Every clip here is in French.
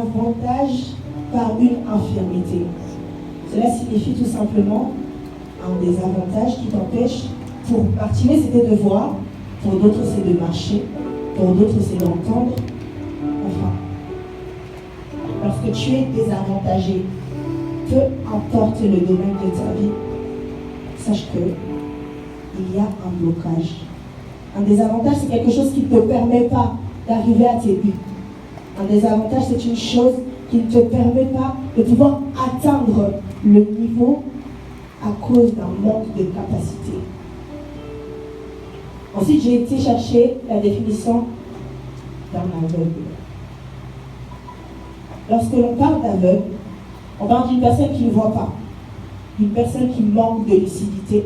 avantage par une infirmité. Cela signifie tout simplement un désavantage qui t'empêche. Pour Bartimée, c'était de voir, pour d'autres, c'est de marcher, pour d'autres, c'est d'entendre. Enfin, lorsque tu es désavantagé, peu importe le domaine de ta vie, sache qu'il y a un blocage. Un désavantage, c'est quelque chose qui ne te permet pas d'arriver à tes buts. Un désavantage, c'est une chose qui ne te permet pas de pouvoir atteindre le niveau à cause d'un manque de capacité. Ensuite, j'ai été chercher la définition d'un aveugle. Lorsque l'on parle d'aveugle, on parle d'une personne qui ne voit pas, une personne qui manque de lucidité,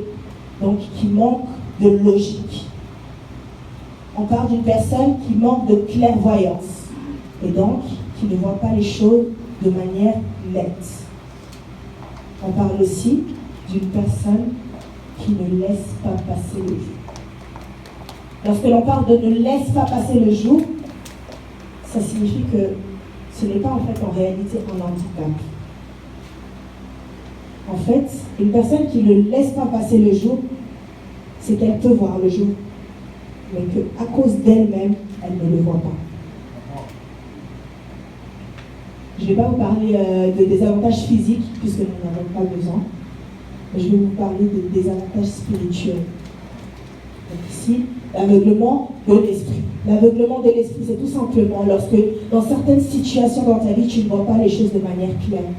donc qui manque de logique. On parle d'une personne qui manque de clairvoyance et donc qui ne voit pas les choses de manière nette. On parle aussi d'une personne qui ne laisse pas passer le jour. Lorsque l'on parle de ne laisse pas passer le jour, ça signifie que ce n'est pas en fait en réalité un handicap. En fait, une personne qui ne laisse pas passer le jour, c'est qu'elle peut voir le jour, mais qu'à cause d'elle-même, elle ne le voit pas. Je ne vais pas vous parler de désavantages physiques, puisque nous n'en avons pas besoin. Je vais vous parler de désavantages spirituels. Donc ici, l'aveuglement de l'esprit. L'aveuglement de l'esprit, c'est tout simplement lorsque, dans certaines situations dans ta vie, tu ne vois pas les choses de manière claire.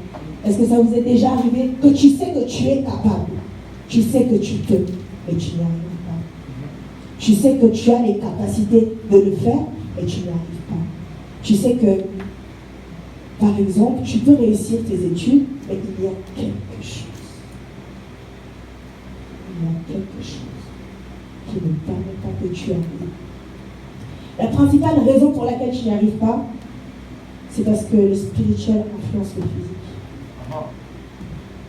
Est-ce que ça vous est déjà arrivé que tu sais que tu es capable, tu sais que tu peux, mais tu n'y arrives pas. Tu sais que tu as les capacités de le faire, mais tu n'y arrives pas. Tu sais que, par exemple, tu peux réussir tes études, mais il y a quelque chose. Il y a quelque chose qui ne permet pas que tu arrives. La principale raison pour laquelle tu n'y arrives pas, c'est parce que le spirituel influence le physique.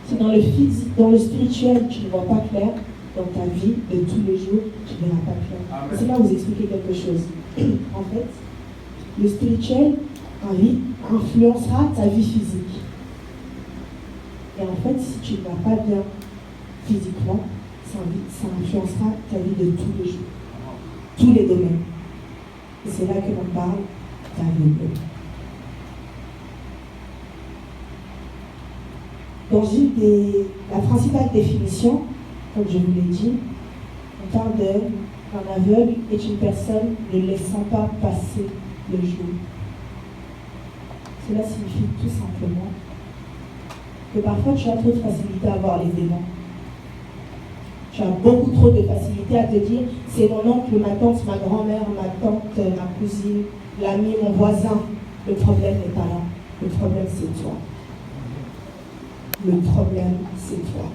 Si dans le spirituel, tu ne vois pas clair, dans ta vie de tous les jours, tu ne verras pas clair. C'est là où vous expliquez quelque chose. En fait, le spirituel influencera ta vie physique. Et en fait, si tu ne vas pas bien physiquement, ça influencera ta vie de tous les jours, tous les domaines. Et c'est là que l'on parle d'aveuglement. Dans la principale définition, comme je vous l'ai dit, on parle d'un aveugle est une personne ne laissant pas passer le jour. Cela signifie tout simplement que parfois tu as trop de facilité à voir les démons. Tu as beaucoup trop de facilité à te dire c'est mon oncle, ma tante, ma grand-mère, ma tante, ma cousine, l'ami, mon voisin. Le problème n'est pas là. Le problème c'est toi. Le problème, c'est toi.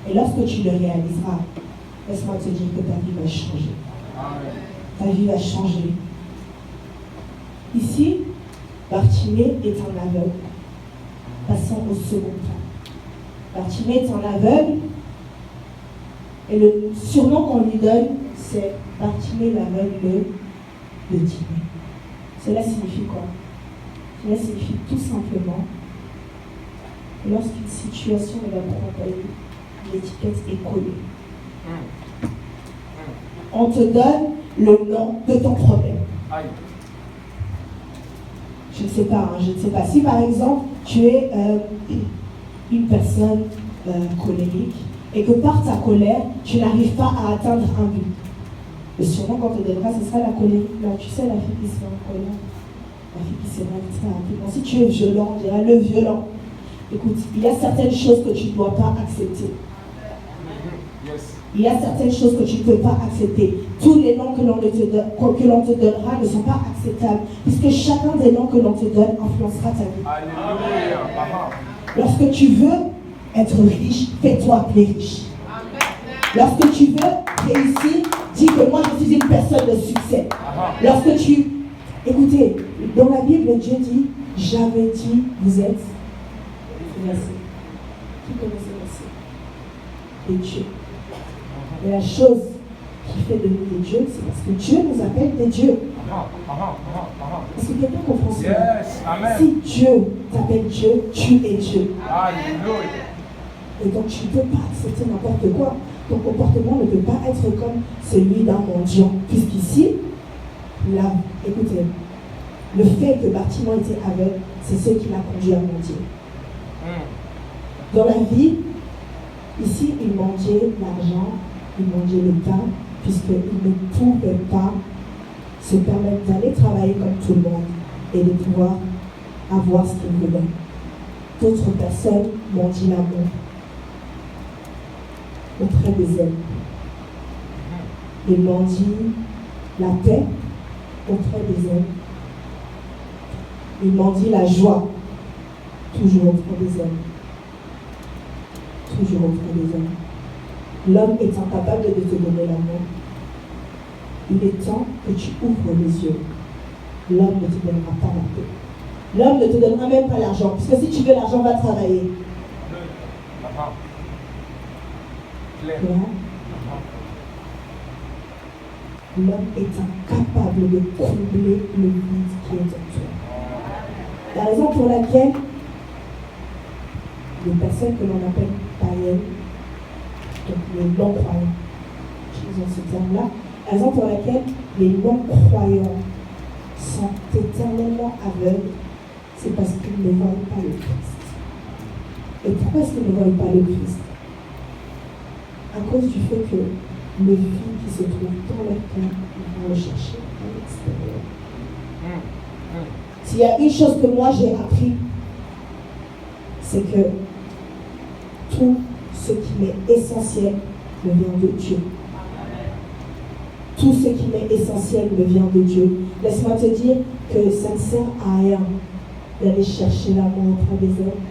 Et lorsque tu le réaliseras, laisse-moi te dire que ta vie va changer. Ta vie va changer. Ici, Bartimée est un aveugle. Passons au second plan. Bartimée est un aveugle. Et le surnom qu'on lui donne, c'est Bartimée l'aveugle de Timée. Cela signifie quoi? Cela signifie tout simplement lorsqu'une situation est appropriée, l'étiquette est collée. On te donne le nom de ton problème. Je ne sais pas, je ne sais pas. Si par exemple, tu es une personne colérique et que par ta colère, tu n'arrives pas à atteindre un but, le surnom qu'on te donnera, ce sera la colérique. Là, tu sais, la fille qui se met en colère, la fille qui s'énerve très rapidement. Si tu es violent, on dirait le violent. Écoute, il y a certaines choses que tu ne dois pas accepter. Il y a certaines choses que tu ne peux pas accepter. Tous les noms que l'on te donnera ne sont pas acceptables, puisque chacun des noms que l'on te donne influencera ta vie. Lorsque tu veux être riche, fais-toi appeler riche. Lorsque tu veux réussir, dis que moi je suis une personne de succès. Lorsque tu... Écoutez, dans la Bible, Dieu dit, j'avais dit, vous êtes... Qui connaît ce verset? Et Dieu. Et la chose qui fait de nous des dieux, c'est parce que Dieu nous appelle des dieux. Est-ce que quelqu'un comprend cela? Yes, amen. Si Dieu t'appelle Dieu, tu es Dieu. Alléluia. Et donc tu ne peux pas accepter n'importe quoi. Ton comportement ne peut pas être comme celui d'un mendiant. Puisqu'ici, là, écoutez, le fait que Bartimée était aveugle, c'est ce qui l'a conduit à mendier. Dans la vie, ici, il mendiait l'argent, il mendiait le pain, puisqu'il ne pouvait pas se permettre d'aller travailler comme tout le monde et de pouvoir avoir ce qu'il voulait. D'autres personnes mendient l'amour auprès des hommes. Ils mendient la paix auprès des hommes. Ils mendient la joie, toujours auprès des hommes. Toujours auprès des hommes. L'homme est incapable de te donner l'amour. Il est temps que tu ouvres les yeux. L'homme ne te donnera pas la paix. L'homme ne te donnera même pas l'argent. Parce que si tu veux l'argent, va travailler. L'homme est incapable de combler le vide qui est en toi. La raison pour laquelle les personnes que l'on appelle païennes, donc les non-croyants, utilisons ce terme-là, la raison pour laquelle les non-croyants sont éternellement aveugles, c'est parce qu'ils ne voient pas le Christ. Et pourquoi est-ce qu'ils ne voient pas le Christ? À cause du fait que le vide qui se trouve dans leur cœur, ils vont le chercher à l'extérieur. S'il y a une chose que moi j'ai appris, c'est que tout ce qui m'est essentiel me vient de Dieu. Tout ce qui m'est essentiel me vient de Dieu. Laisse-moi te dire que ça ne sert à rien d'aller chercher l'amour auprès des hommes.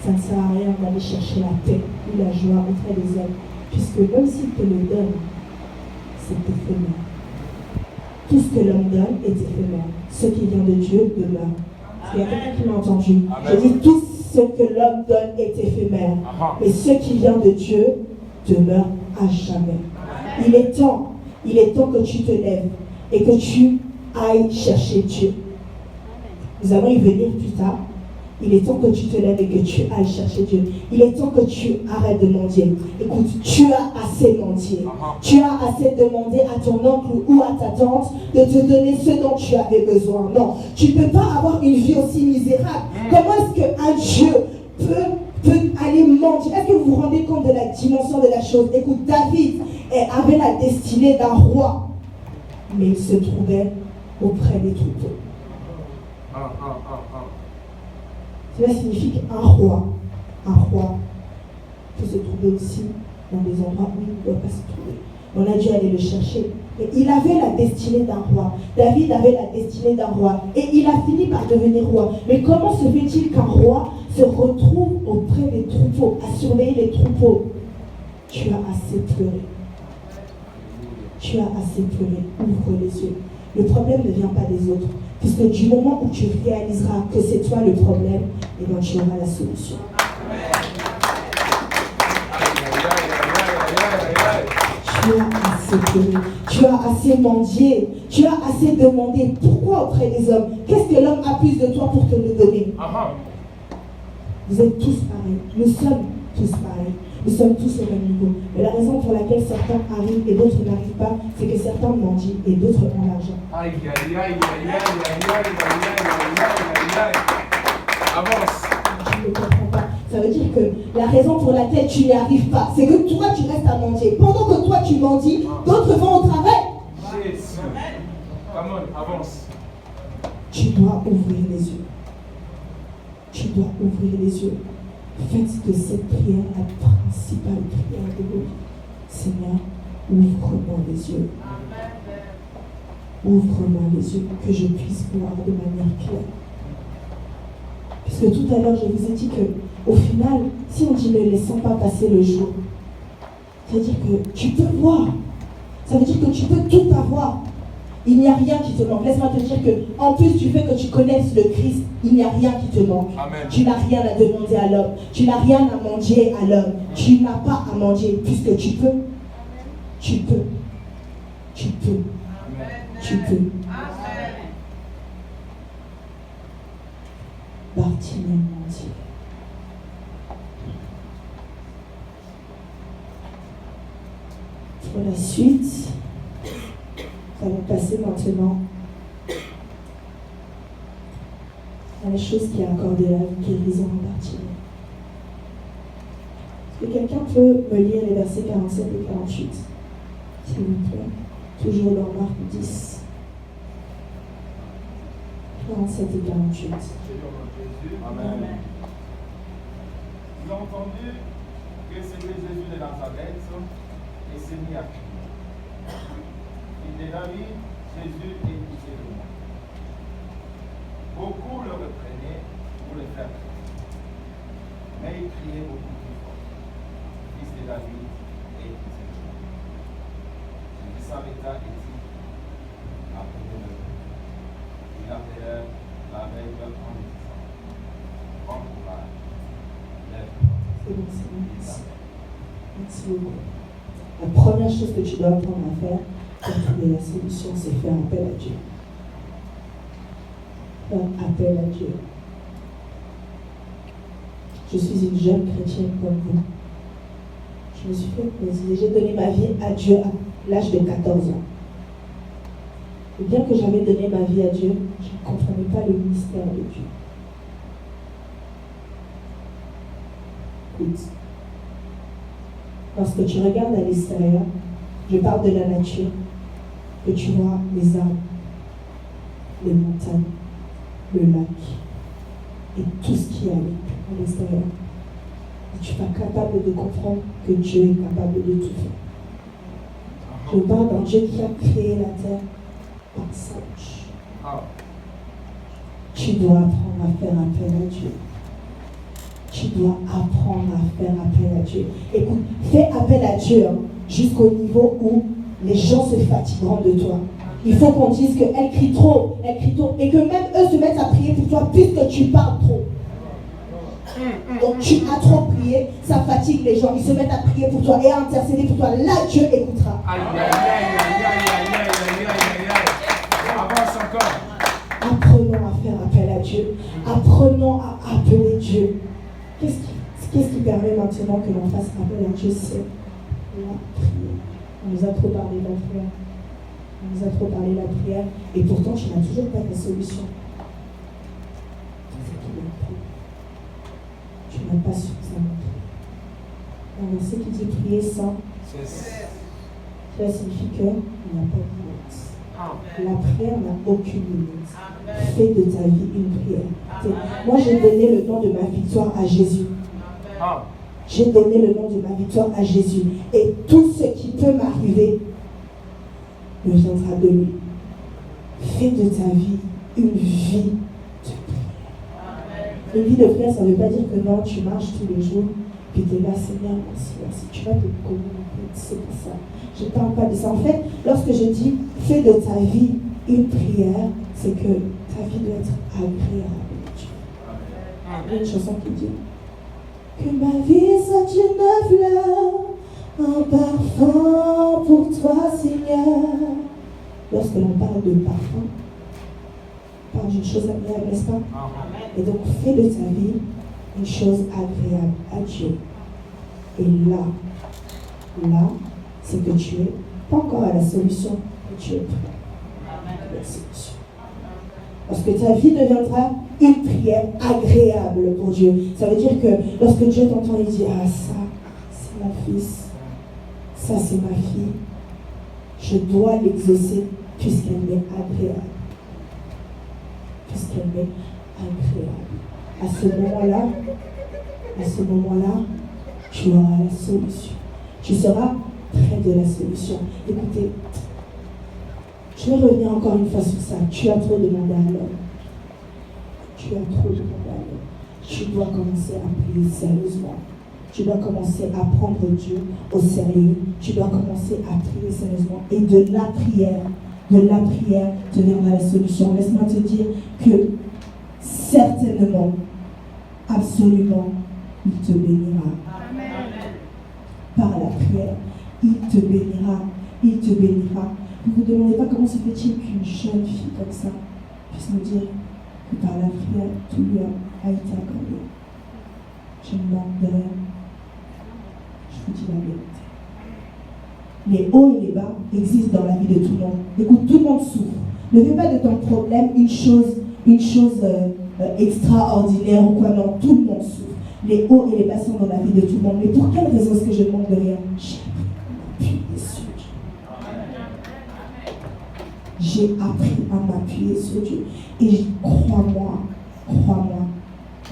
Ça ne sert à rien d'aller chercher la paix ou la joie auprès des hommes. Puisque même s'il te le donne, c'est éphémère. Tout ce que l'homme donne est éphémère. Ce qui vient de Dieu demeure. Est-ce qu'il y a quelqu'un qui m'a entendu? Je dis tout ce que l'homme donne est éphémère. Mais ce qui vient de Dieu demeure à jamais. Il est temps que tu te lèves et que tu ailles chercher Dieu. Nous allons y venir plus tard. Il est temps que tu te lèves et que tu ailles chercher Dieu. Il est temps que tu arrêtes de mendier. Écoute, tu as assez mendié. Tu as assez demandé à ton oncle ou à ta tante de te donner ce dont tu avais besoin. Non, tu ne peux pas avoir une vie aussi misérable. Comment est-ce qu'un Dieu peut aller mendier? Est-ce que vous vous rendez compte de la dimension de la chose? Écoute, David avait la destinée d'un roi, mais il se trouvait auprès des troupeaux. Cela signifie qu'un roi peut se trouver aussi dans des endroits où il ne doit pas se trouver. On a dû aller le chercher. Mais il avait la destinée d'un roi. David avait la destinée d'un roi. Et il a fini par devenir roi. Mais comment se fait-il qu'un roi se retrouve auprès des troupeaux, à surveiller les troupeaux? Tu as assez pleuré. Tu as assez pleuré. Ouvre les yeux. Le problème ne vient pas des autres. Puisque du moment où tu réaliseras que c'est toi le problème, eh bien tu auras la solution. Tu as assez pleuré, tu as assez mendié, tu as assez demandé. Pourquoi auprès des hommes? Qu'est-ce que l'homme a plus de toi pour te le donner? Vous êtes tous pareils, nous sommes tous pareils. Nous sommes tous au même niveau. Mais la raison pour laquelle certains arrivent et d'autres n'arrivent pas, c'est que certains mendient et d'autres ont l'argent. Aïe, aïe, aïe, aïe, aïe, aïe, aïe, aïe. Avance. Je ne comprends pas. Ça veut dire que la raison pour laquelle tu n'y arrives pas, c'est que toi tu restes à mendier. Pendant que toi tu mendies, d'autres vont au travail. Come on, avance. Tu dois ouvrir les yeux. Tu dois ouvrir les yeux. Faites de cette prière la principale prière de vos vies. Seigneur, ouvre-moi les yeux. Ouvre-moi les yeux, que je puisse voir de manière claire. Puisque tout à l'heure, je vous ai dit qu'au final, si on dit ne laissons pas passer le jour, ça veut dire que tu peux voir. Ça veut dire que tu peux tout avoir. Il n'y a rien qui te manque. Laisse-moi te dire que, en plus du fait que tu connaisses le Christ, il n'y a rien qui te manque. Amen. Tu n'as rien à demander à l'homme. Tu n'as rien à mendier à l'homme. Tu n'as pas à mendier puisque tu peux. Tu peux. Tu peux. Tu peux. Bartimée, mon Dieu. Pour la suite, nous allons passer maintenant à la chose qui a accordé la guérison à Bartimée. Est-ce que quelqu'un peut me lire les versets 47 et 48, s'il vous plaît? Toujours dans Marc 10. 47 et 48. Amen. Ils ont entendu que c'était Jésus de Nazareth et s'est mis à crier. Il est David, Jésus est poussé de moi. Beaucoup le reprenaient pour le faire taire. Mais il criait beaucoup plus fort. Fils de David est poussé de moi. Jésus s'arrêta et dit, appelez-le. Il appela l'aveugle en disant, prends courage, lève-toi. C'est bon, c'est bon. Merci beaucoup. La première chose que tu dois apprendre à faire pour trouver la solution, c'est faire appel à Dieu. Faire appel à Dieu. Je suis une jeune chrétienne comme vous. Je me suis fait plaisir. J'ai donné ma vie à Dieu à l'âge de 14 ans. Et bien que j'avais donné ma vie à Dieu, je ne comprenais pas le mystère de Dieu. Écoute, lorsque tu regardes à l'extérieur, je parle de la nature, que tu vois les arbres, les montagnes, le lac et tout ce qui est à l'extérieur. Et tu n'es pas capable de comprendre que Dieu est capable de tout faire. Je parle d'un Dieu qui a créé la terre par sa bouche. Tu dois apprendre à faire appel à Dieu. Tu dois apprendre à faire appel à Dieu. Écoute, fais appel à Dieu jusqu'au niveau où les gens se fatigueront de toi. Il faut qu'on dise qu'elle crie trop, et que même eux se mettent à prier pour toi puisque tu parles trop. Donc tu as trop prié, ça fatigue les gens. Ils se mettent à prier pour toi et à intercéder pour toi. Là, Dieu écoutera. Aïe, aïe, aïe, aïe, aïe, aïe, aïe, aïe, aïe. Avance encore. Apprenons à faire appel à Dieu. Apprenons à appeler Dieu. Qu'est-ce qui permet maintenant que l'on fasse appel à Dieu? C'est la prière. On nous a trop parlé de la prière. On nous a trop parlé de la prière. Et pourtant, tu n'as toujours pas ta solution. C'est qu'il est pris. Tu n'as pas suffisamment prié. Un verset qui dit prier sans. Cela signifie qu'il n'y a pas de limite. La prière n'a aucune limite. Fais de ta vie une prière. Moi, j'ai donné le nom de ma victoire à Jésus. J'ai donné le nom de ma victoire à Jésus. Et tout ce qui peut m'arriver me viendra de lui. Fais de ta vie une vie de prière. Une vie de prière, ça ne veut pas dire que non, tu marches tous les jours, puis tu es là, Seigneur, merci, merci. Tu vas te communiquer, c'est pas ça. Je ne parle pas de ça. En fait, lorsque je dis fais de ta vie une prière, c'est que ta vie doit être agréable à Dieu. Il y a une chanson qui dit que ma vie soit une fleur, un parfum pour toi, Seigneur. Lorsque l'on parle de parfum, on parle d'une chose agréable, n'est-ce pas? Et donc, fais de ta vie une chose agréable à Dieu. Et là, c'est que tu es pas encore à la solution, mais tu es prêt à la solution. Parce que ta vie deviendra une prière agréable pour Dieu. Ça veut dire que lorsque Dieu t'entend, il dit, ah ça, c'est mon fils, ça c'est ma fille, je dois l'exaucer puisqu'elle m'est agréable. Puisqu'elle m'est agréable. À ce moment-là, tu auras la solution. Tu seras près de la solution. Écoutez, je vais revenir encore une fois sur ça. Tu as trop demandé à l'homme. Tu as trop demandé à l'homme. Tu dois commencer à prier sérieusement. Tu dois commencer à prendre Dieu au sérieux. Tu dois commencer à prier sérieusement. Et de la prière te viendra la solution. Laisse-moi te dire que certainement, absolument, il te bénira. Amen. Par la prière, il te bénira. Il te bénira. Vous ne vous demandez pas comment se fait-il qu'une jeune fille comme ça puisse nous dire que par la prière, tout lui a été accordé. Je ne manque de rien. Je vous dis la vérité. Les hauts et les bas existent dans la vie de tout le monde. Écoute, tout le monde souffre. Ne fais pas de ton problème une chose extraordinaire ou quoi. Non, tout le monde souffre. Les hauts et les bas sont dans la vie de tout le monde. Mais pour quelle raison est-ce que je ne manque de rien? J'ai appris à m'appuyer sur Dieu. Et crois-moi,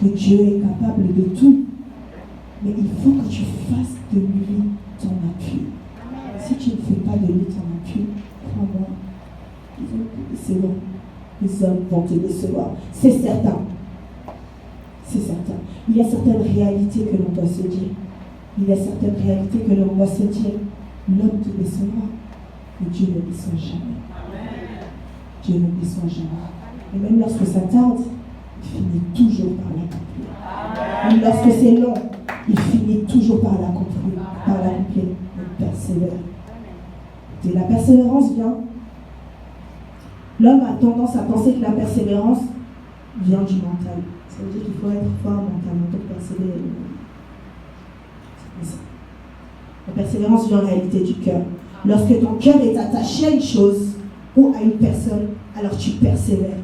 que Dieu est capable de tout. Mais il faut que tu fasses de lui ton appui. Si tu ne fais pas de lui ton appui, crois-moi, c'est bon. Les hommes vont te décevoir. C'est certain. C'est certain. Il y a certaines réalités que l'on doit se dire. Il y a certaines réalités que l'on doit se dire. L'homme te décevra, mais Dieu ne déçoit jamais. Dieu ne déçoit jamais. Et même lorsque ça tarde, il finit toujours par l'accomplir. Même lorsque c'est long, il finit toujours par l'accomplir. Il persévère. Et la persévérance vient. L'homme a tendance à penser que la persévérance vient du mental. Ça veut dire qu'il faut être fort mentalement pour persévérer. C'est ça. La persévérance vient en réalité du cœur. Lorsque ton cœur est attaché à une chose ou à une personne, alors tu persévères.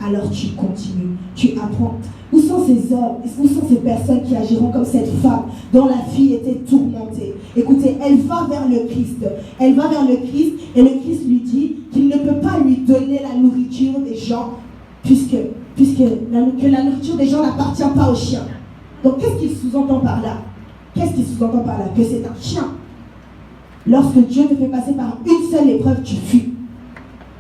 Alors tu continues, tu apprends. Où sont ces hommes, où sont ces personnes qui agiront comme cette femme dont la fille était tourmentée? Écoutez, elle va vers le Christ. Elle va vers le Christ et le Christ lui dit qu'il ne peut pas lui donner la nourriture des gens puisque la nourriture des gens n'appartient pas aux chiens. Donc qu'est-ce qu'il sous-entend par là? Que c'est un chien. Lorsque Dieu te fait passer par une seule épreuve, tu fuis.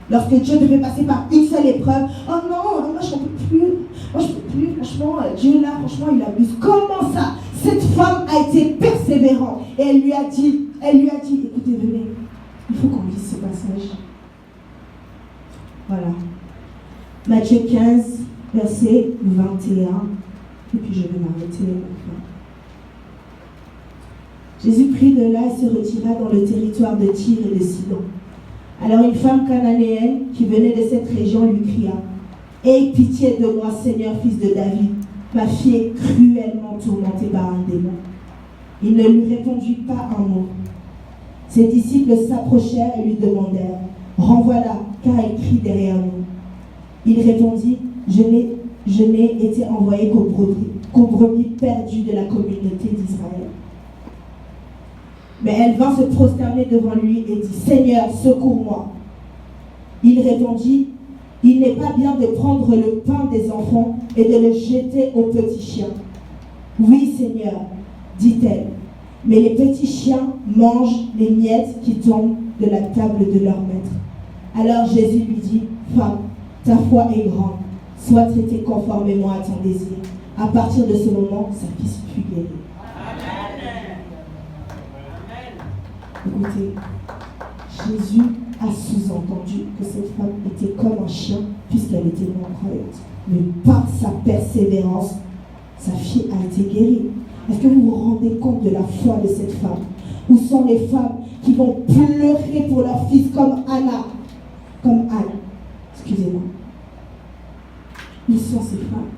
Lorsque Dieu te fait passer par une seule épreuve, oh non, moi je n'en peux plus. Moi je ne peux plus, franchement, Dieu là, franchement, il abuse. Comment ça? Cette femme a été persévérante. Et elle lui a dit, écoutez, venez, il faut qu'on lise ce passage. Voilà. Matthieu 15, verset 21. Et puis je vais m'arrêter maintenant. Jésus prit de là et se retira dans le territoire de Tyr et de Sidon. Alors une femme cananéenne qui venait de cette région lui cria « Aie pitié de moi, Seigneur, fils de David, ma fille est cruellement tourmentée par un démon. » Il ne lui répondit pas un mot. Ses disciples s'approchèrent et lui demandèrent « Renvoie-la, car elle crie derrière nous. » Il répondit « Je n'ai été envoyé qu'aux brebis perdues de la communauté d'Israël. » Mais elle vint se prosterner devant lui et dit « Seigneur, secours-moi. » Il répondit « Il n'est pas bien de prendre le pain des enfants et de le jeter aux petits chiens. »« Oui, Seigneur, dit-elle, mais les petits chiens mangent les miettes qui tombent de la table de leur maître. » Alors Jésus lui dit « Femme, ta foi est grande, sois traitée conformément à ton désir. » À partir de ce moment, sa fille fut guérie. Écoutez, Jésus a sous-entendu que cette femme était comme un chien puisqu'elle était non-croyante. Mais par sa persévérance, sa fille a été guérie. Est-ce que vous vous rendez compte de la foi de cette femme? Où sont les femmes qui vont pleurer pour leur fils comme Anna? Comme Anne. Excusez-moi. Où sont ces femmes?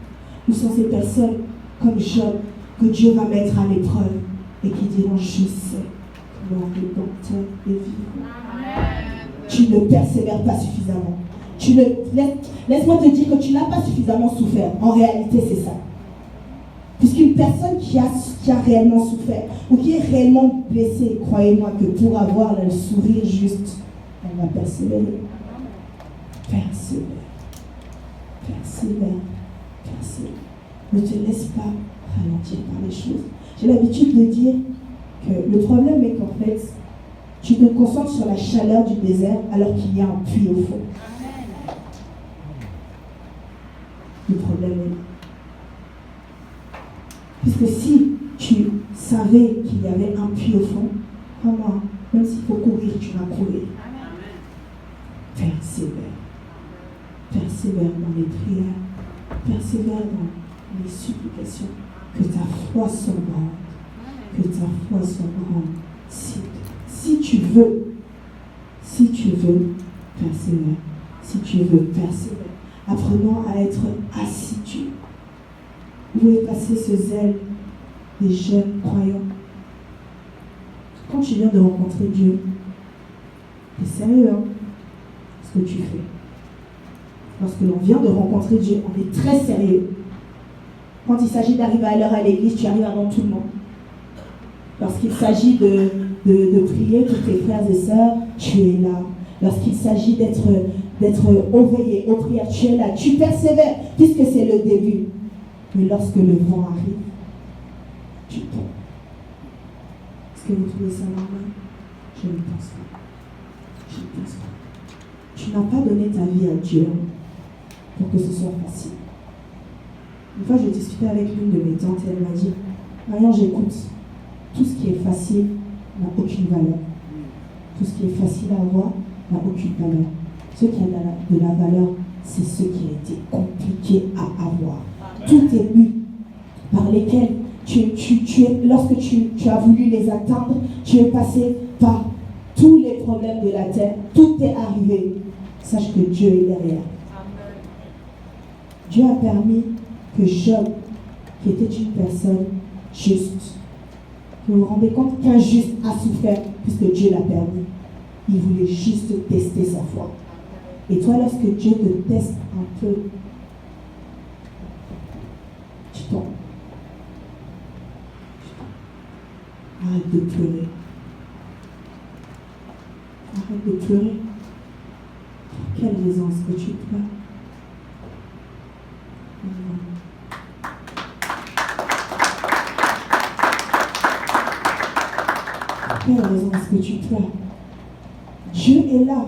Où sont ces personnes comme Job que Dieu va mettre à l'épreuve et qui diront « Je sais. Mon rédempteur est vivant. » Tu ne persévères pas suffisamment. Laisse-moi te dire que tu n'as pas suffisamment souffert. En réalité, c'est ça. Puisqu'une personne qui a réellement souffert ou qui est réellement blessée, croyez-moi que pour avoir le sourire juste, elle va persévérer. Persévère. Ne te laisse pas ralentir par les choses. J'ai l'habitude de dire que le problème est qu'en fait, tu te concentres sur la chaleur du désert alors qu'il y a un puits au fond. Le problème est là. Puisque si tu savais qu'il y avait un puits au fond, crois-moi, même s'il faut courir, tu vas courir. Persévère dans les prières, persévère dans les supplications, que ta foi soit grande. Que ta foi soit grande. Si tu veux, Si tu veux persévérer, si tu veux persévérer, apprenons à être assidus. Où est passé ce zèle des jeunes croyants? Quand tu viens de rencontrer Dieu, tu es sérieux, hein, ce que tu fais. Lorsque l'on vient de rencontrer Dieu, on est très sérieux. Quand il s'agit d'arriver à l'heure à l'église, tu arrives avant tout le monde. Lorsqu'il s'agit de prier pour tes frères et sœurs, tu es là. Lorsqu'il s'agit d'être éveillé aux prières, tu es là. Tu persévères, puisque c'est le début. Mais lorsque le vent arrive, tu tombes. Est-ce que vous trouvez ça normal? Je ne pense pas. Je ne pense pas. Tu n'as pas donné ta vie à Dieu pour que ce soit facile. Une fois, je discutais avec l'une de mes tantes et elle m'a dit, Marion, j'écoute. Tout ce qui est facile n'a aucune valeur. Tout ce qui est facile à avoir n'a aucune valeur. Ce qui a de la valeur, c'est ce qui a été compliqué à avoir. Tous tes buts par lesquels lorsque tu as voulu les atteindre, tu es passé par tous les problèmes de la terre. Tout est arrivé. Sache que Dieu est derrière. Dieu a permis que Job, qui était une personne juste, vous vous rendez compte qu'un juste a souffert puisque Dieu l'a permis. Il voulait juste tester sa foi. Et toi, lorsque Dieu te teste un peu, tu tombes. Arrête de pleurer. Arrête de pleurer. Pour quelle raison est-ce que tu pleures? Pour quelle raison est-ce que tu pleures? Dieu est là.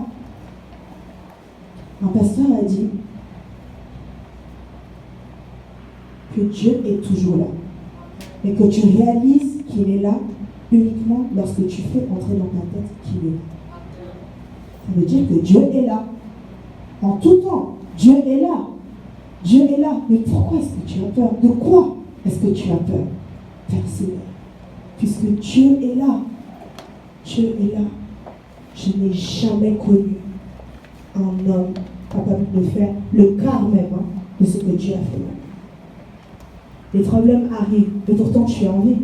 Un pasteur a dit que Dieu est toujours là. Mais que tu réalises qu'il est là uniquement lorsque tu fais entrer dans ta tête qu'il est là. Ça veut dire que Dieu est là. En tout temps, Dieu est là. Dieu est là. Mais pourquoi est-ce que tu as peur? De quoi est-ce que tu as peur? Persévère. Puisque Dieu est là. Dieu est là. Je n'ai jamais connu un homme capable de faire le quart même de ce que Dieu a fait. Les problèmes arrivent, mais pourtant tu es en vie.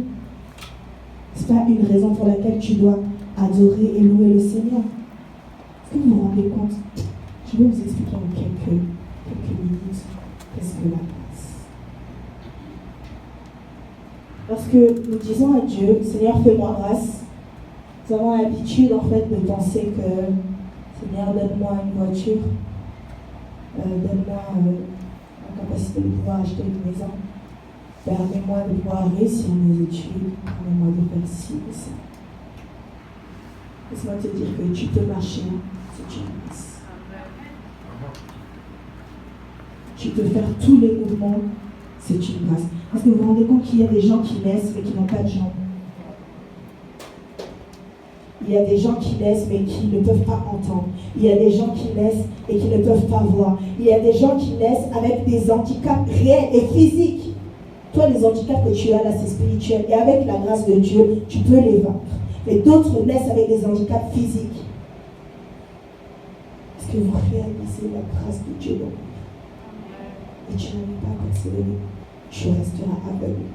Ce n'est pas une raison pour laquelle tu dois adorer et louer le Seigneur. Est-ce que vous vous rendez compte? Je vais vous expliquer en quelques minutes qu'est-ce que la grâce. Lorsque nous disons à Dieu, Seigneur, fais-moi grâce, nous avons l'habitude en fait de penser que Seigneur, donne-moi une voiture, donne-moi la capacité de pouvoir acheter une maison, permets-moi de pouvoir réussir mes études, permets-moi de faire ci et ça. Laisse-moi te dire que tu peux marcher, c'est une grâce. Tu peux faire tous les mouvements, c'est une grâce. Parce que vous vous rendez compte qu'il y a des gens qui naissent mais qui n'ont pas de jambes. Il y a des gens qui naissent mais qui ne peuvent pas entendre. Il y a des gens qui naissent et qui ne peuvent pas voir. Il y a des gens qui naissent avec des handicaps réels et physiques. Toi, les handicaps que tu as là, c'est spirituel. Et avec la grâce de Dieu, tu peux les vaincre. Mais d'autres naissent avec des handicaps physiques. Est-ce que vous réalisez la grâce de Dieu dans vous? Et tu n'arrives pas à persévérer. Tu resteras aveugle.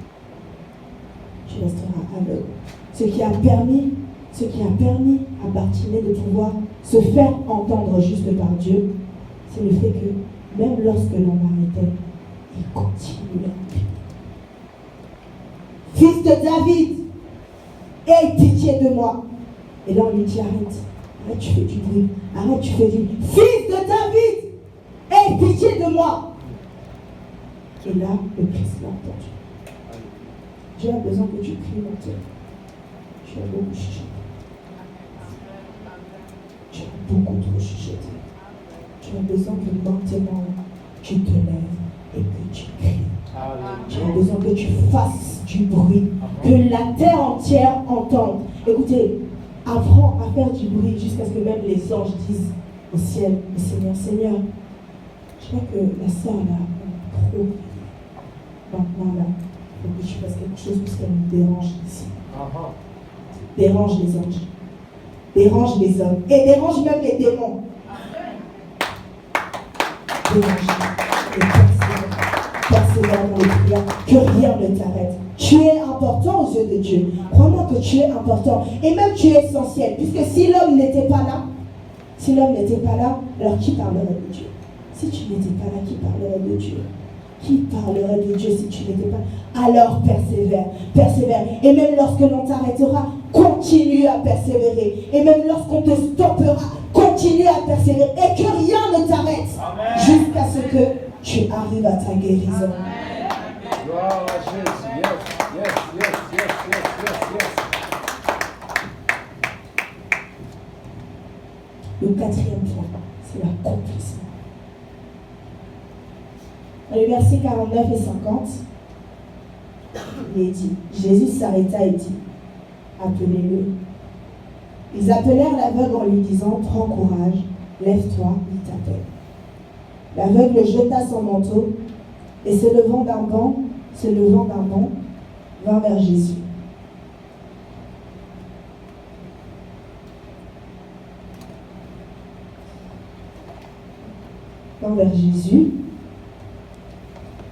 Tu resteras aveugle. Ce qui a permis à Bartimée de pouvoir se faire entendre juste par Dieu, c'est le fait que même lorsque l'on arrêtait, il continuait à prier. Fils de David, aie pitié de moi. Et là on lui dit arrête, tu fais du bruit, arrête, tu fais du bruit. Fils de David, aie pitié de moi. Et là, le Christ l'a entendu. Dieu a besoin que tu pries maintenant. Tu as beaucoup chuchoté. Tu as beaucoup trop chuchoté. Tu as besoin que maintenant tu te lèves et que tu cries. Tu as besoin que tu fasses du bruit, que la terre entière entende. Écoutez, apprends à faire du bruit jusqu'à ce que même les anges disent au ciel, Seigneur, Seigneur. Je crois que la sœur là, trop. Maintenant là, il faut que tu fasses quelque chose parce qu'elle nous dérange ici. Dérange les anges. dérange les hommes et dérange même les démons. Dérange et persévère dans les prières, que rien ne t'arrête. Tu es important aux yeux de Dieu. Crois-moi que tu es important. Et même tu es essentiel. Puisque si l'homme n'était pas là, alors qui parlerait de Dieu? Si tu n'étais pas là, qui parlerait de Dieu? Qui parlerait de Dieu si tu n'étais pas? Alors persévère, persévère. Et même lorsque l'on t'arrêtera, continue à persévérer. Et même lorsqu'on te stoppera, continue à persévérer. Et que rien ne t'arrête jusqu'à ce que tu arrives à ta guérison. Gloire à Jésus. Yes. Le quatrième point, c'est l'accomplissement. Dans les versets 49 et 50, il est dit, Jésus s'arrêta et dit, appelez-le. Ils appelèrent l'aveugle en lui disant, prends courage, lève-toi, il t'appelle. L'aveugle jeta son manteau et se levant d'un bond, vint vers Jésus.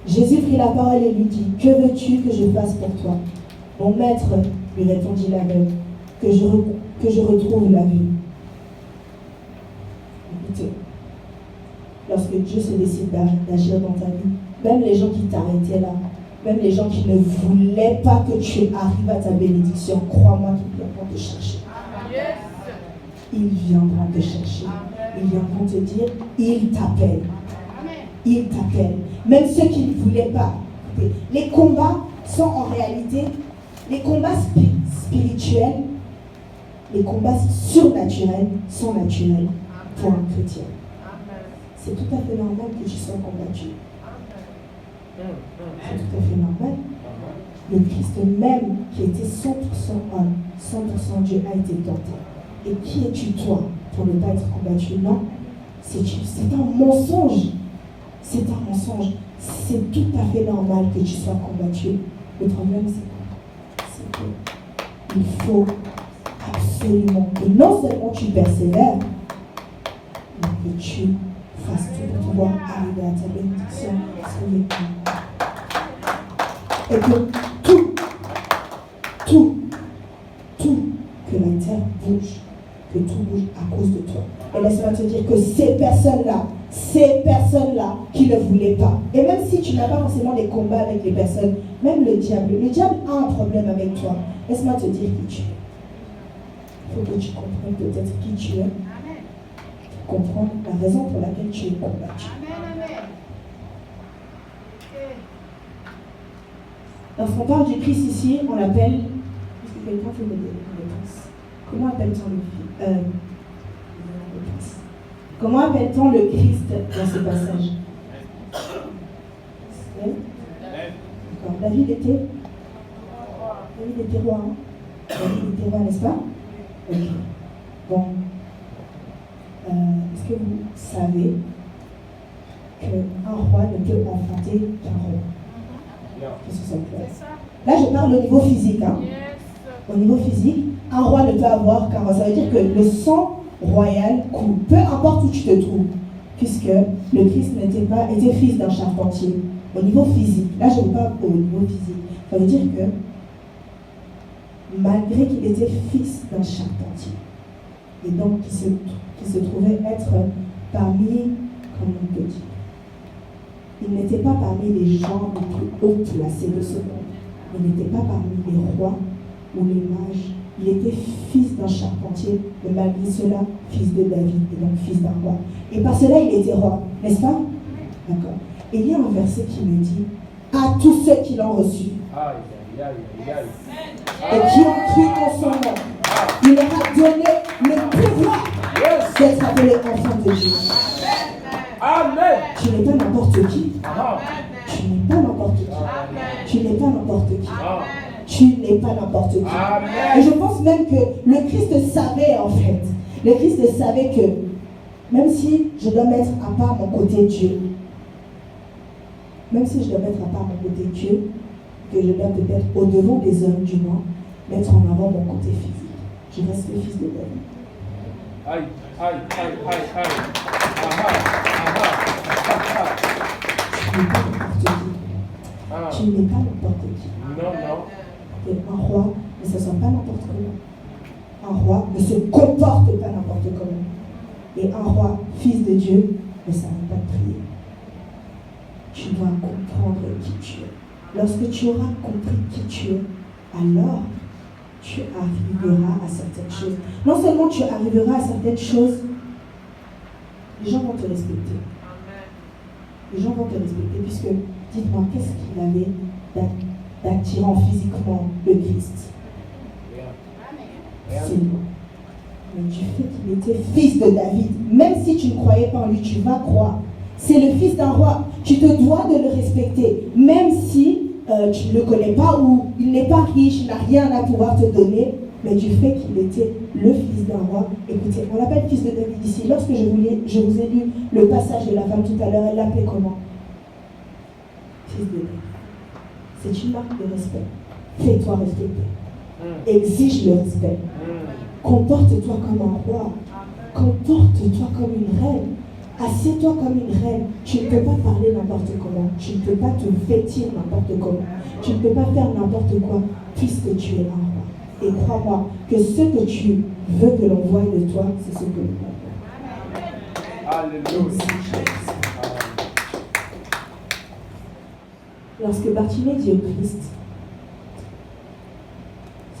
Jésus prit la parole et lui dit, que veux-tu que je fasse pour toi? Mon maître, lui répondit l'aveugle, que je retrouve la vue. Écoutez, lorsque Dieu se décide d'agir dans ta vie, même les gens qui t'arrêtaient là, même les gens qui ne voulaient pas que tu arrives à ta bénédiction, crois-moi qu'ils viendront te chercher. Ils viendront te chercher. Ils viendront te dire, il t'appelle. Il t'appelle. Même ceux qui ne voulaient pas. Les combats sont en réalité, les combats spirituels, les combats surnaturels sont naturels pour un chrétien. C'est tout à fait normal que tu sois combattu. C'est tout à fait normal. Le Christ même, qui était 100% homme, 100% Dieu, a été tenté. Et qui es-tu toi pour ne pas être combattu? Non, c'est un mensonge. C'est un mensonge. C'est tout à fait normal que tu sois combattu. Le problème, c'est qu'il faut absolument que non seulement tu persévères, mais que tu fasses tout pour pouvoir arriver à ta bénédiction. Et que tout, que la terre bouge, que tout bouge à cause de toi. Et laisse-moi te dire que ces personnes-là qui ne voulaient pas, et même si tu n'as pas forcément des combats avec les personnes, même le diable a un problème avec toi. Laisse-moi te dire qui tu es. Il faut que tu comprennes peut-être qui tu es, pour comprendre la raison pour laquelle tu es combattu. Lorsqu'on parle du Christ ici, on l'appelle. Est-ce que quelqu'un peut me donner une réponse? Comment appelle-t-on le Christ? Comment appelle-t-on le Christ dans ce passage? D'accord. David était roi. David était roi, n'est-ce pas? Ok. Bon. Est-ce que vous savez qu'un roi ne peut affronter qu'un roi? Que ce soit clair. Là, je parle au niveau physique. Au niveau physique, un roi ne peut avoir qu'un roi. Ça veut dire que le sang royal coule, peu importe où tu te trouves, puisque le Christ était fils d'un charpentier. Au niveau physique, là je vous parle au niveau physique, ça veut dire que malgré qu'il était fils d'un charpentier, et donc qui se trouvait être parmi, comment on peut dire, il n'était pas parmi les gens les plus haut placés de ce monde, il n'était pas parmi les rois ou les mages. Il était fils d'un charpentier, mais malgré cela, fils de David, et donc fils d'un roi. Et par cela, il était roi, n'est-ce pas? D'accord. Et il y a un verset qui me dit, à tous ceux qui l'ont reçu, et qui ont cru en son nom, il leur a donné le pouvoir d'être appelés enfants de Dieu. Amen. Tu n'es pas n'importe qui. Tu n'es pas n'importe qui. Tu n'es pas n'importe qui. Tu n'es pas n'importe qui. Amen. Et je pense même que le Christ savait en fait. Le Christ savait que même si je dois mettre à part mon côté Dieu, même si je dois mettre à part mon côté Dieu, que je dois peut-être au devant des hommes du moins, mettre en avant mon côté physique. Je reste le fils de David. Aïe, aïe, aïe, aïe, aïe. Ah, ah, ah, Tu n'es pas n'importe qui. ah. Non, non. Et un roi ne se sent pas n'importe comment. Un roi ne se comporte pas n'importe comment. Et un roi, fils de Dieu, ne s'arrête pas de prier. Tu dois comprendre qui tu es. Lorsque tu auras compris qui tu es, alors tu arriveras à certaines choses. Non seulement tu arriveras à certaines choses, les gens vont te respecter. Les gens vont te respecter puisque, dites-moi, qu'est-ce qu'il avait d'attirant physiquement le Christ? C'est lui. Mais du fait qu'il était fils de David, même si tu ne croyais pas en lui, tu vas croire. C'est le fils d'un roi. Tu te dois de le respecter, même si tu ne le connais pas ou il n'est pas riche, il n'a rien à pouvoir te donner. Mais du fait qu'il était le fils d'un roi, écoutez, on l'appelle fils de David ici. Lorsque je vous ai lu le passage de la femme tout à l'heure, elle l'appelait comment? Fils de David. C'est une marque de respect. Fais-toi respecter. Exige le respect. Comporte-toi comme un roi. Comporte-toi comme une reine. Assieds-toi comme une reine. Tu ne peux pas parler n'importe comment. Tu ne peux pas te vêtir n'importe comment. Tu ne peux pas faire n'importe quoi puisque tu es un roi. Et crois-moi que ce que tu veux que l'on voie de toi, c'est ce que l'on voit. Alléluia. Lorsque Bartimée dit au Christ,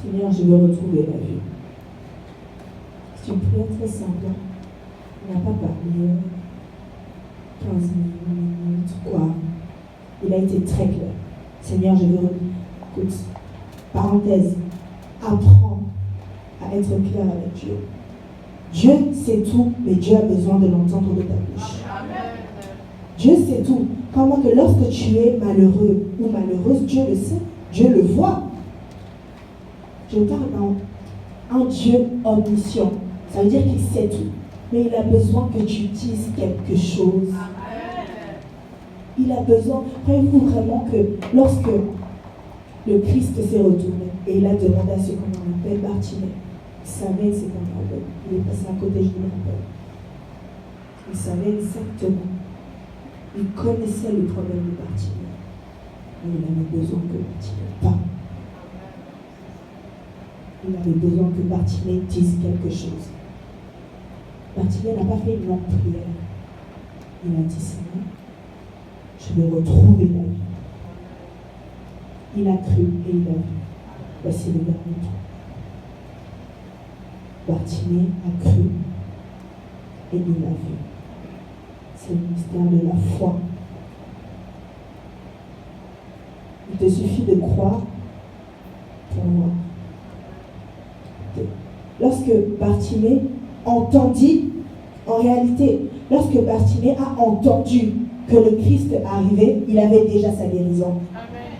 Seigneur, je veux retrouver la vue. C'est une prière très simple. On n'a pas parlé 15 minutes, quoi. Il a été très clair. Seigneur, je veux. Écoute, parenthèse, apprends à être clair avec Dieu. Dieu sait tout, mais Dieu a besoin de l'entendre de ta bouche. Dieu sait tout. Crois-moi que lorsque tu es malheureux ou malheureuse, Dieu le sait, Dieu le voit. Je parle d'un Dieu omniscient. Ça veut dire qu'il sait tout. Mais il a besoin que tu dises quelque chose. Il a besoin. Croyez-vous vraiment que lorsque le Christ s'est retourné et il a demandé à ce qu'on appelle Bartimée, il savait que c'était un problème. Il est passé à côté, je vous le rappelle. Il savait exactement. Il connaissait le problème de Bartimée. Mais il avait besoin que Bartimée parle. Il avait besoin que Bartimée dise quelque chose. Bartimée n'a pas fait une longue prière. Il a dit, Seigneur, je vais retrouver la vie. Il a cru et il a vu. Voici le dernier point. Bartimée a cru et il a vu. C'est le mystère de la foi. Il te suffit de croire pour voir. Lorsque Bartimée entendit, en réalité, lorsque Bartimée a entendu que le Christ arrivait, il avait déjà sa guérison.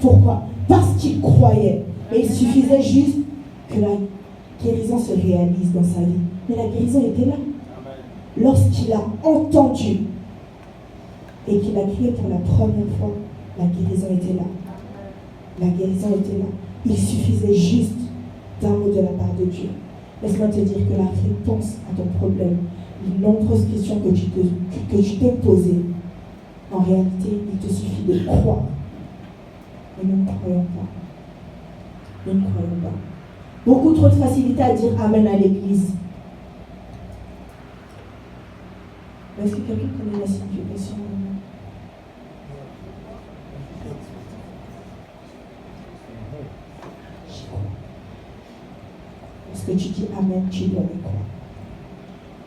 Pourquoi? Parce qu'il croyait. Et il suffisait juste que la guérison se réalise dans sa vie. Mais la guérison était là. Lorsqu'il a entendu et qu'il a crié pour la première fois, la guérison était là. La guérison était là. Il suffisait juste d'un mot de la part de Dieu. Laisse-moi te dire que la réponse à ton problème, les nombreuses questions que tu t'es posées, en réalité, il te suffit de croire. Et nous ne croyons pas. Nous ne croyons pas. Beaucoup trop de facilité à dire Amen à l'église. Est-ce que quelqu'un connaît la signification de Amen? J'y crois. Lorsque tu dis Amen, tu dois y croire.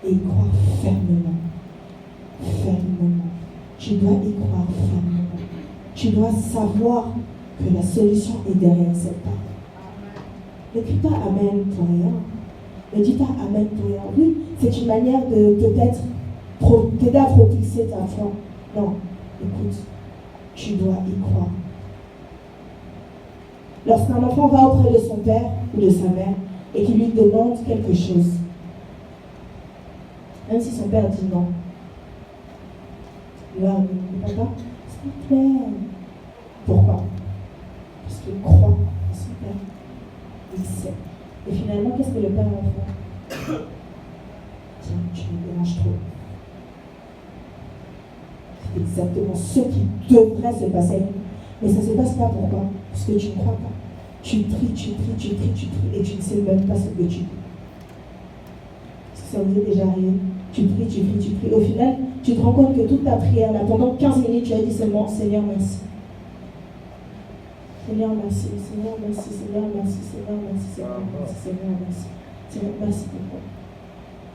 Et y croire fermement. Fermement. Tu dois y croire fermement. Tu dois savoir que la solution est derrière cette parole. Ne crie pas Amen pour rien. Ne dis pas Amen pour rien. Oui, c'est une manière de peut-être t'aider à propulser ta foi. Non, écoute, tu dois y croire. Lorsqu'un enfant va auprès de son père ou de sa mère et qu'il lui demande quelque chose, même si son père dit non, il va dire, papa, s'il te plaît. Pourquoi? Parce qu'il croit en son père. Il sait. Et finalement, qu'est-ce que le père va faire? tiens, tu me déranges trop. C'est exactement ce qui devrait se passer. Mais ça ne se passe pas pourquoi? Parce que tu ne crois pas. Tu pries, et tu ne sais même pas ce que tu dis. Est-ce que ça vous est déjà arrivé? Tu pries. Au final, tu te rends compte que toute ta prière, là, pendant 15 minutes, tu as dit seulement Seigneur, merci. Seigneur, merci. Seigneur, merci. Seigneur, merci. Seigneur, merci. Seigneur, merci. Seigneur, merci. Seigneur, merci pourquoi?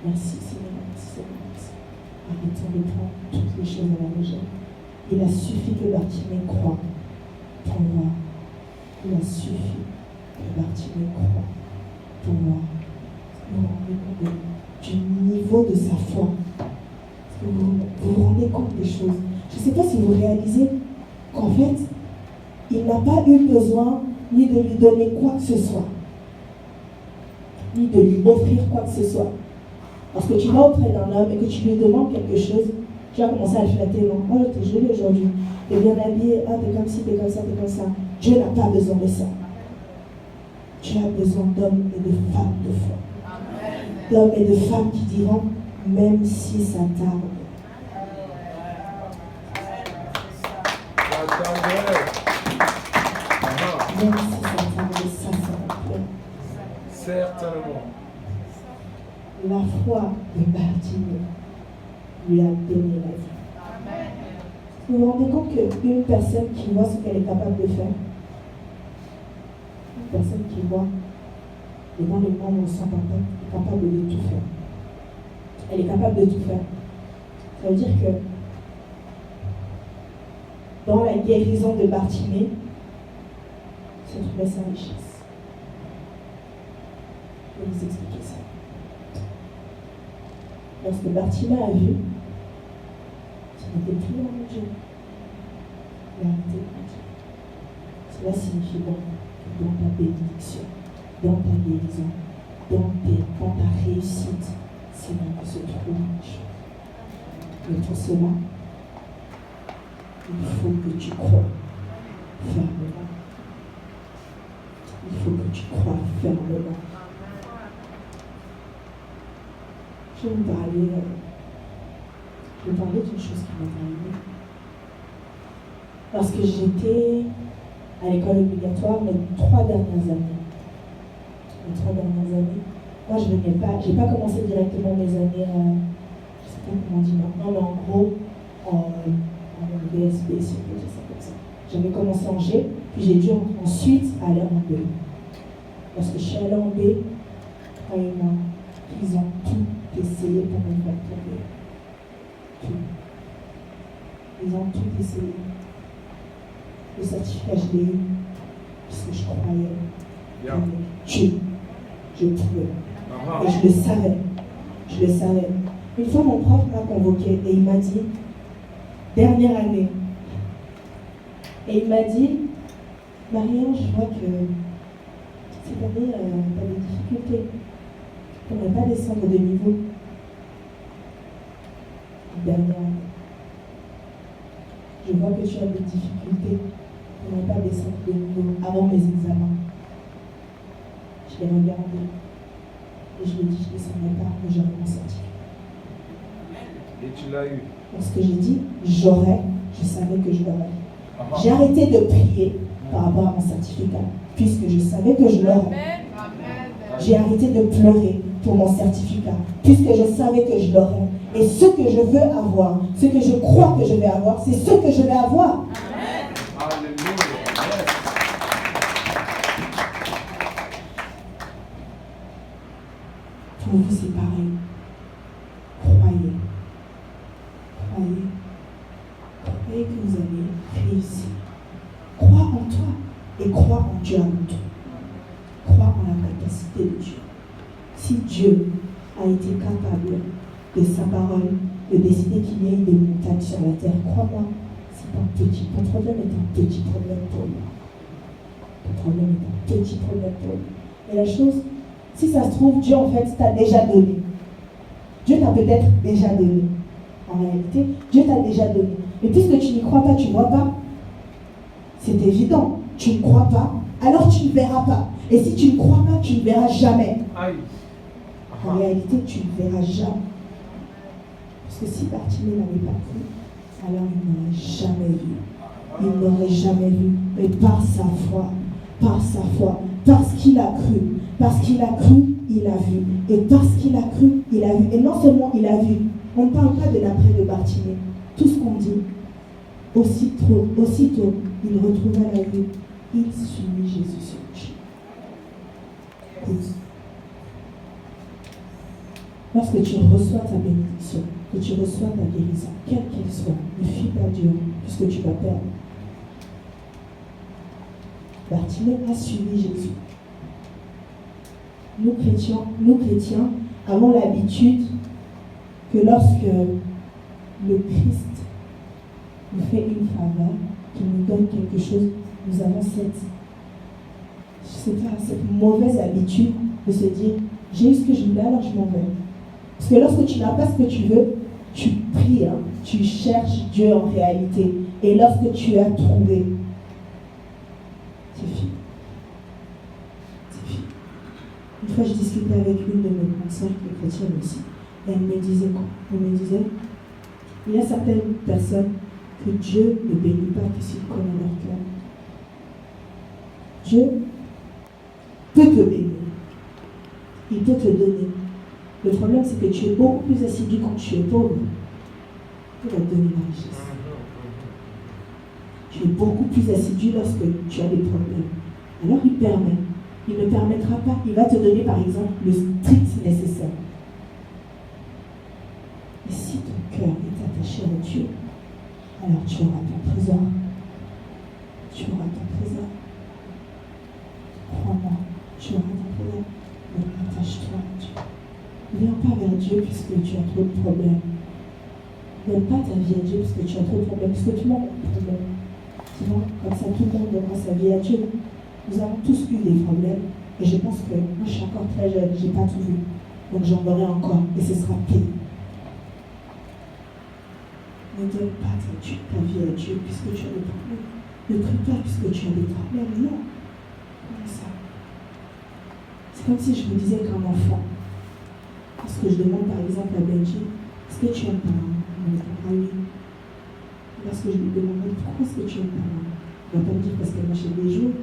Merci, Seigneur, merci, Seigneur, merci. Arrêtons de prendre toutes les choses à la légère. Il a suffi que Bartimée croie pour moi. Il a suffi que Bartimée croie pour moi. Vous vous rendez compte du niveau de sa foi? Vous vous rendez compte des choses? Je ne sais pas si vous réalisez qu'en fait, il n'a pas eu besoin ni de lui donner quoi que ce soit, ni de lui offrir quoi que ce soit. Parce que tu vas auprès d'un homme et que tu lui demandes quelque chose, tu vas commencer à le flatter. Non, oh, t'es jolie aujourd'hui, t'es bien habillée, ah, t'es comme ci, t'es comme ça, t'es comme ça. Dieu n'a pas besoin de ça. Tu as besoin d'hommes et de femmes de foi. D'hommes et de femmes qui diront, même si ça tarde. Même si ça tarde, ça va plaire. Certainement. La foi de Bartimée lui a donné la vie. Vous vous rendez compte qu'une personne qui voit ce qu'elle est capable de faire, une personne qui voit, et dans les membres de son papa, est capable de tout faire. Elle est capable de tout faire. Ça veut dire que dans la guérison de Bartimée, se trouvait sa richesse. Je vais vous expliquer ça. Lorsque Bartimée a vu, ce n'était plus mon Dieu, mais un Dieu. Cela signifie donc que dans ta bénédiction, dans ta guérison, dans ta réussite, c'est là que se trouve Dieu. Mais pour cela, il faut que tu crois fermement. Il faut que tu crois fermement. Je vais vous parler d'une chose qui m'est arrivée. Lorsque j'étais à l'école obligatoire, mes 3 dernières années, moi je n'ai pas commencé directement mes années, je ne sais pas comment on dit maintenant, mais en gros, en BSB, si on peut dire ça comme ça. J'avais commencé en G, puis j'ai dû ensuite aller en B. Lorsque je suis allée en B, croyez-moi, ils ont tout essayé pour me faire tomber. Tout. Ils ont tout essayé. Le certificat, je l'ai eu, parce que je croyais avec Dieu. Je pouvais. Et je le savais. Une fois, mon prof m'a convoqué et il m'a dit, dernière année, et il m'a dit, Marianne, je vois que cette année, tu as des difficultés. Tu ne pourrais pas descendre de niveau. Dernière année. Je vois que tu as des difficultés. Tu ne pourrais pas descendre de niveau avant mes examens. Je l'ai regardé. Et je lui ai dit, je ne descendrai pas, mais j'aurai mon certificat. Et tu l'as eu. Lorsque j'ai dit j'aurais, je savais que je l'aurais. J'ai arrêté de prier par rapport à mon certificat, puisque je savais que je l'aurais. J'ai arrêté de pleurer pour mon certificat, puisque je savais que je l'aurais. Et ce que je veux avoir, ce que je crois que je vais avoir, c'est ce que je vais avoir. Pour vous, c'est pareil. Croyez. Croyez que vous allez réussir. Crois en toi et crois en Dieu avant tout. Crois en la capacité de Dieu. Si Dieu a été capable de sa parole de décider qu'il y ait des montagnes sur la terre, crois-moi, c'est un petit. Ton problème est un petit problème pour lui. Ton problème est un petit problème pour lui. Et la chose, si ça se trouve, Dieu en fait t'a déjà donné. Dieu t'a peut-être déjà donné. En réalité, Dieu t'a déjà donné. Mais puisque tu n'y crois pas, tu ne vois pas, c'est évident. Tu ne crois pas, alors tu ne verras pas. Et si tu ne crois pas, tu ne verras jamais. En réalité, tu ne verras jamais. Parce que si Bartimée n'avait pas cru, alors il n'aurait jamais vu. Il n'aurait jamais vu. Mais par sa foi, parce qu'il a cru, il a vu. Et parce qu'il a cru, il a vu. Et non seulement il a vu, on ne parle pas de l'après de Bartimée. Tout ce qu'on dit, aussitôt, il retrouva la vue. Il suivit Jésus sur le chemin. Écoute, lorsque tu reçois ta bénédiction, que tu reçois ta guérison, quelle qu'elle soit, ne fuis pas Dieu, puisque tu vas perdre. Bartimée a suivi Jésus. Nous chrétiens, avons l'habitude que lorsque le Christ nous fait une faveur, qu'il nous donne quelque chose, nous avons cette mauvaise habitude de se dire « j'ai eu ce que je voulais, alors je m'en vais ». Parce que lorsque tu n'as pas ce que tu veux, tu pries, tu cherches Dieu en réalité. Et lorsque tu as trouvé, c'est fini. C'est fini. Une fois, je discutais avec une de mes consoeurs qui est chrétienne aussi. Et elle me disait quoi? Elle me disait, il y a certaines personnes que Dieu ne bénit pas que s'il connaît leur cœur. Dieu peut te bénir. Il peut te donner. Le problème, c'est que tu es beaucoup plus assidu quand tu es pauvre. Il va te donner la richesse. Tu es beaucoup plus assidu lorsque tu as des problèmes. Alors il permet. Il ne permettra pas. Il va te donner, par exemple, le strict nécessaire. Et si ton cœur est attaché à Dieu, alors tu auras ton trésor. Tu auras ton trésor. Crois-moi, tu auras ton trésor. Mais attache-toi à Dieu. Ne viens pas vers Dieu puisque tu as trop de problèmes. Ne donne pas ta vie à Dieu puisque tu as trop de problèmes, puisque tout le monde a des problèmes. Sinon, comme ça, tout le monde donnera sa vie à Dieu. Nous avons tous eu des problèmes. Et je pense que moi, je suis encore très jeune, je n'ai pas tout vu. Donc j'en aurai encore. Et ce sera pire. Ne donne pas ta vie à Dieu puisque tu as des problèmes. Ne prie pas puisque tu as des problèmes. Non. Comment ça? C'est comme si je me disais qu'un enfant, lorsque je demande par exemple à Benji, est-ce que tu aimes ta maman? Il me répond, ah oui. Lorsque je lui demande, pourquoi est-ce que tu aimes ta maman? Il ne va pas me dire parce qu'elle m'achète des jouets.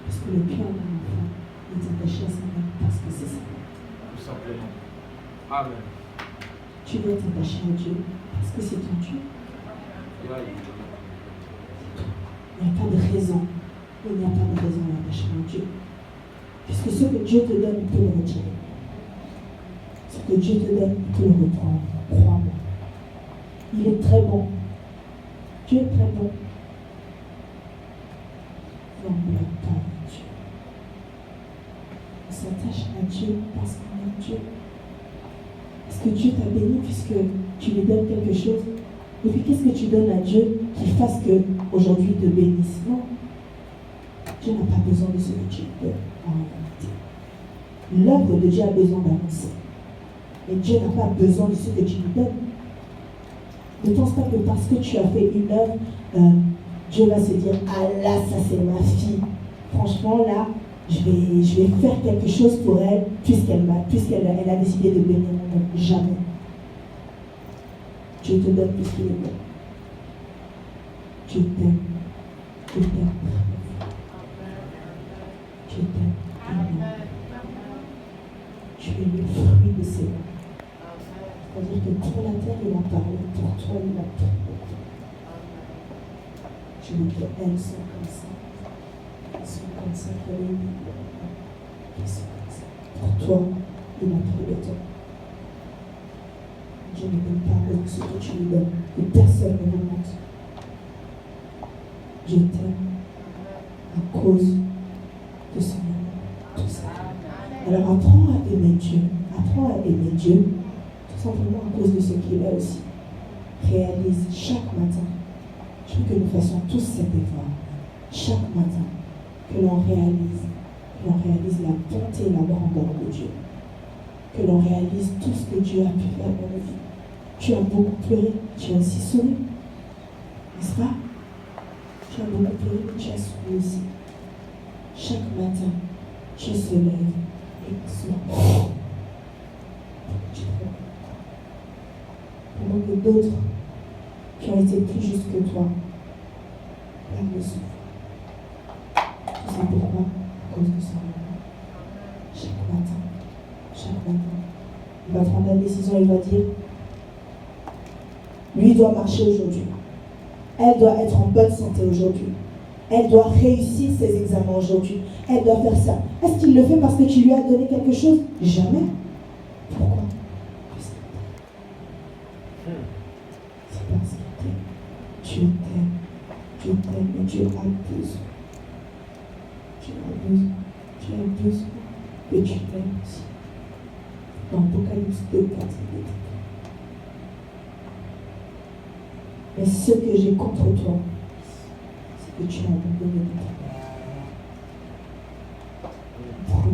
Parce que le cœur d'un enfant est attaché à sa mère parce que c'est ça. Tout simplement. Amen. Tu dois t'attacher à Dieu parce que c'est ton Dieu. Il n'y a pas de raison. Il n'y a pas de raison à l'attacher à Dieu. Puisque ce que Dieu te donne, il peut le retirer. Ce que Dieu te donne, il peut le reprendre. Crois-moi. Il est très bon. Dieu est très bon. Non, on ne bloque pas Dieu. On s'attache à Dieu parce qu'on aime Dieu. Est-ce que Dieu t'a béni puisque tu lui donnes quelque chose? Et puis qu'est-ce que tu donnes à Dieu qui fasse qu'aujourd'hui il te bénisse? Non. Dieu n'a pas besoin de ce que tu lui donnes en réalité. L'œuvre de Dieu a besoin d'avancer. Mais Dieu n'a pas besoin de ce que tu lui donnes. Ne pense pas que parce que tu as fait une œuvre, Dieu va se dire, ah là, ça c'est ma fille. Franchement, là, je vais faire quelque chose pour elle, puisqu'elle a décidé de bénir mon nom. Jamais. Dieu te donne plus qu'il est bon. Dieu t'aime. Dieu t'aime. Dieu t'aime. Tu es le fruit de ses mains. C'est-à-dire que pour la terre, il a parlé, pour toi, il a parlé. Je veux qu'elles sont comme ça. Elles sont comme ça, qu'elles sont comme ça. Pour toi, il a pris de toi. Dieu ne donne pas ce que tu lui donnes, que personne ne remonte. Je t'aime à cause de son amour, tout ça. Alors apprends à aimer Dieu. Apprends à aimer Dieu, tout simplement à cause de ce qu'il est aussi. Réalise chaque matin. Je veux que nous fassions tous cet effort. Chaque matin, que l'on réalise la bonté et la grandeur de Dieu. Que l'on réalise tout ce que Dieu a pu faire dans nos vies. Tu as beaucoup pleuré, tu as aussi souri. N'est-ce pas? Tu as beaucoup pleuré, mais tu as souri aussi. Chaque matin, Dieu se lève et sourire. pendant que d'autres qui ont été plus justes que toi perdent le souffle. Tu sais pourquoi? À cause de son amour. Chaque matin, il va prendre la décision, il va dire, lui doit marcher aujourd'hui. Elle doit être en bonne santé aujourd'hui. Elle doit réussir ses examens aujourd'hui. Elle doit faire ça. Est-ce qu'il le fait parce que tu lui as donné quelque chose? Jamais. Pourquoi? Parce qu'il t'aime. C'est parce qu'il t'aime. Dieu t'aime. Dieu t'aime, mais Dieu a besoin. Dieu a besoin. Dieu a besoin que tu l'aimes aussi. Dans Apocalypse 2, 4, il est écrit. Mais ce que j'ai contre toi, c'est que tu as abandonné ton travail.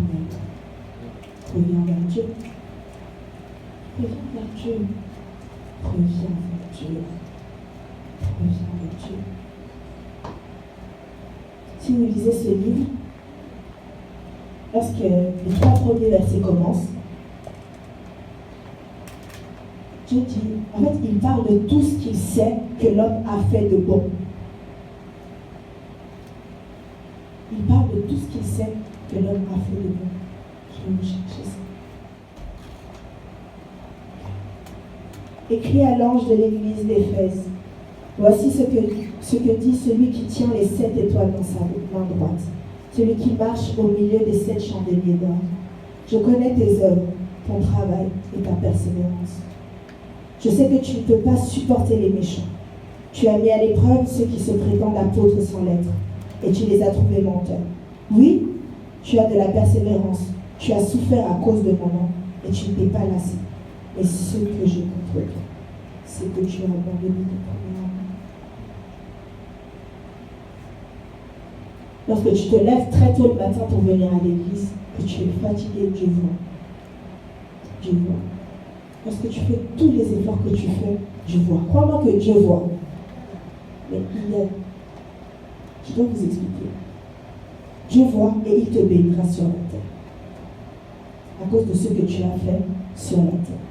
Reviens vers Dieu. Reviens vers Dieu. Reviens vers Dieu. Reviens vers Dieu. Si vous lisez ce livre, lorsque les 3 premiers versets commencent, Dieu dit, en fait, il parle de tout ce qu'il sait que l'homme a fait de bon. Il parle de tout ce qu'il sait que l'homme a fait de bon. Je vais vous chercher ça. Écrit à l'ange de l'église d'Éphèse, voici ce que dit celui qui tient les 7 étoiles dans sa main droite, celui qui marche au milieu des 7 chandeliers d'or. Je connais tes œuvres, ton travail et ta persévérance. Je sais que tu ne peux pas supporter les méchants. Tu as mis à l'épreuve ceux qui se prétendent apôtres sans l'être, et tu les as trouvés menteurs. Oui, tu as de la persévérance, tu as souffert à cause de mon nom, et tu ne t'es pas lassé. Et ce que j'ai contre toi, c'est que tu as abandonné ton premier amour. Lorsque tu te lèves très tôt le matin pour venir à l'église, que tu es fatigué, Dieu voit. Dieu voit. Lorsque tu fais tous les efforts que tu fais, Dieu voit. Crois-moi que Dieu voit. Mais il est. Je dois vous expliquer. Dieu voit et il te bénira sur la terre. À cause de ce que tu as fait sur la terre.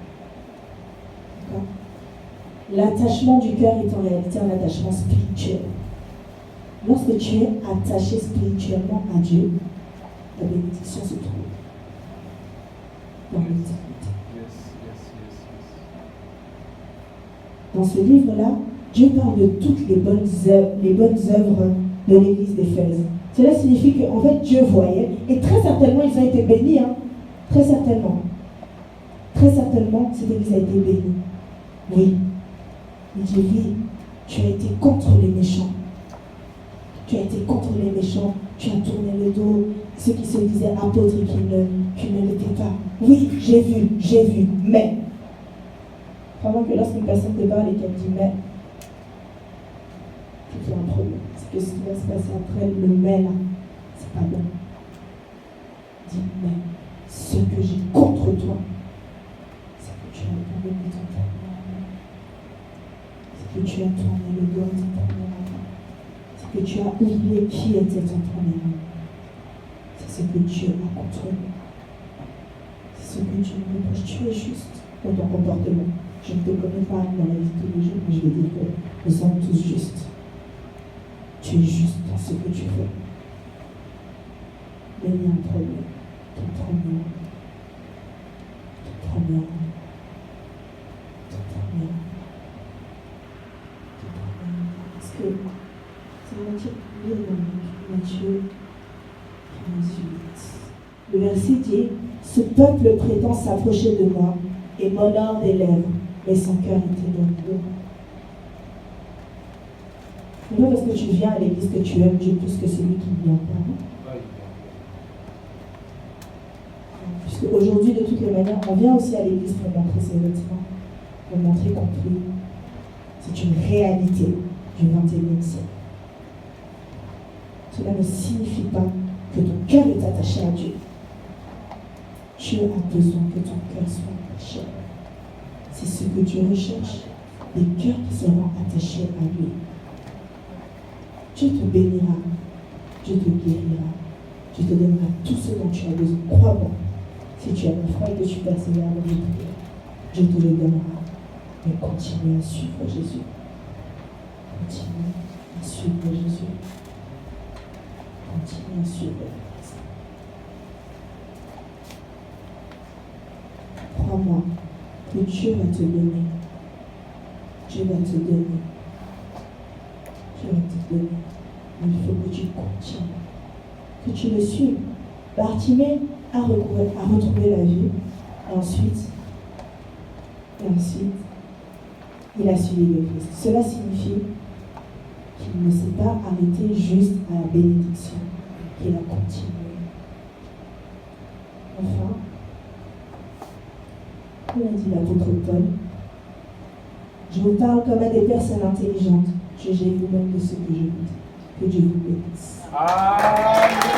D'accord? L'attachement du cœur est en réalité un attachement spirituel. Lorsque tu es attaché spirituellement à Dieu, la bénédiction se trouve dans l'éternité. Dans ce livre-là, Dieu parle de toutes les bonnes œuvres de l'église d'Éphèse. Cela signifie qu'en fait, Dieu voyait, et très certainement, ils ont été bénis. Hein? Très certainement. Très certainement, cette église a été bénie. Oui. Il dit, oui, tu as été contre les méchants. Tu as été contre les méchants. Tu as tourné le dos. Ceux qui se disaient apôtres et qui ne l'étaient pas. Oui, j'ai vu, mais. Vraiment que lorsqu'une personne te parle et qu'elle dit mais, c'est qu'il y a un problème. C'est que ce qui va se passer après le mais là, c'est pas bon. Dis mais, ce que j'ai contre toi, c'est que tu as abandonné ton premier amour. C'est que tu as tourné le dos à ton premier amour. C'est que tu as oublié qui était ton premier amour. C'est ce que Dieu a contre nous. C'est ce que Dieu nous reproche. Tu es juste dans ton comportement. Je ne te connais pas dans la vie de tous les jours, mais je vais dire que nous sommes tous justes. Tu es juste dans ce que tu fais. Mais il y a un problème. Ton premier amour. Parce que ça va dire lire dans Matthieu 15, 8. Le verset dit, ce peuple prétend s'approcher de moi et m'honore des lèvres, mais son cœur était loin d'eux. Ce n'est pas parce que tu viens à l'église que tu aimes Dieu plus que celui qui ne vient pas. Puisque aujourd'hui, de toutes les manières, on vient aussi à l'église pour montrer ses vêtements, pour montrer qu'on prie. C'est une réalité du 21e siècle. Cela ne signifie pas que ton cœur est attaché à Dieu. Dieu a besoin que ton cœur soit attaché. C'est ce que Dieu recherche, des cœurs qui seront attachés à lui. Dieu te bénira, Dieu te guérira, Dieu te donnera tout ce dont tu as besoin. Crois-moi, si tu as la foi et que tu persévères dans les prières, Dieu te le donnera. mais continuez à suivre Jésus. Continuez à suivre Jésus. Continuez à suivre Christ. Crois-moi que Dieu va te donner. Dieu va te donner. Dieu va te donner. Mais il faut que tu continues. Que tu le suives. Bartimée a retrouvé la vue. Et ensuite, il a suivi le Christ. Cela signifie qu'il ne s'est pas arrêté juste à la bénédiction, qu'il a continué. Enfin, comme a dit l'apôtre Paul, je vous parle comme à des personnes intelligentes. Jugez vous-même de ce que je vous dis. Que Dieu vous bénisse. Amen.